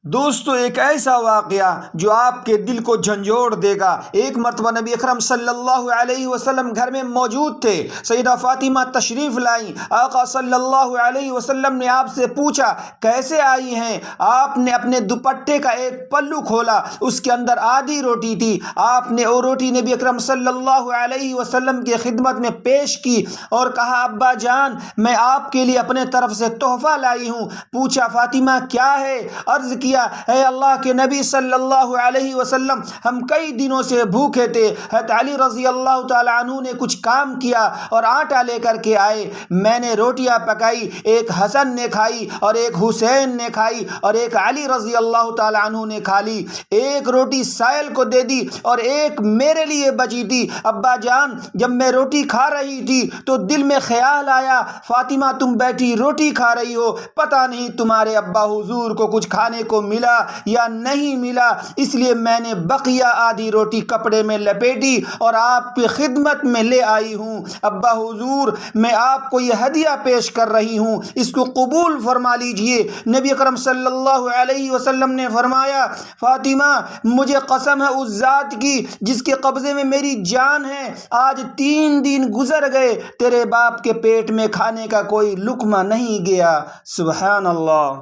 دوستو، ایک ایسا واقعہ جو آپ کے دل کو جھنجھوڑ دے گا۔ ایک مرتبہ نبی اکرم صلی اللہ علیہ وسلم گھر میں موجود تھے۔ سیدہ فاطمہ تشریف لائیں۔ آقا صلی اللہ علیہ وسلم نے آپ سے پوچھا، کیسے آئی ہیں؟ آپ نے اپنے دوپٹے کا ایک پلو کھولا، اس کے اندر آدھی روٹی تھی۔ آپ نے وہ روٹی نبی اکرم صلی اللہ علیہ وسلم کی خدمت میں پیش کی اور کہا، ابا جان، میں آپ کے لیے اپنے طرف سے تحفہ لائی ہوں۔ پوچھا، فاطمہ کیا ہے؟ عرض کیا، اے اللہ کے نبی صلی اللہ علیہ وسلم، ہم کئی دنوں سے بھوکے تھے۔ حضرت علی رضی اللہ تعالی عنہ نے کچھ کام کیا اور آٹا لے کر کے آئے۔ میں نے روٹیاں پکائی، ایک حسن نے کھائی اور ایک حسین نے کھائی اور ایک علی رضی اللہ تعالی عنہ نے کھا لی۔ ایک روٹی سائل کو دے دی اور ایک میرے لیے بچی تھی۔ ابا جان، جب میں روٹی کھا رہی تھی تو دل میں خیال آیا، فاطمہ تم بیٹھی روٹی کھا رہی ہو، پتہ نہیں تمہارے ابا حضور کو کچھ کھانے کو ملا یا نہیں ملا، اس لیے میں نے بقیہ آدھی روٹی کپڑے میں لپیٹی اور آپ کی خدمت میں لے آئی ہوں۔ ابا حضور، میں آپ کو یہ ہدیہ پیش کر رہی ہوں، اس کو قبول فرما لیجئے۔ نبی اکرم صلی اللہ علیہ وسلم نے فرمایا، فاطمہ، مجھے قسم ہے اس ذات کی جس کے قبضے میں میری جان ہے، آج 3 دن گزر گئے، تیرے باپ کے پیٹ میں کھانے کا کوئی لقمہ نہیں گیا۔ سبحان اللہ۔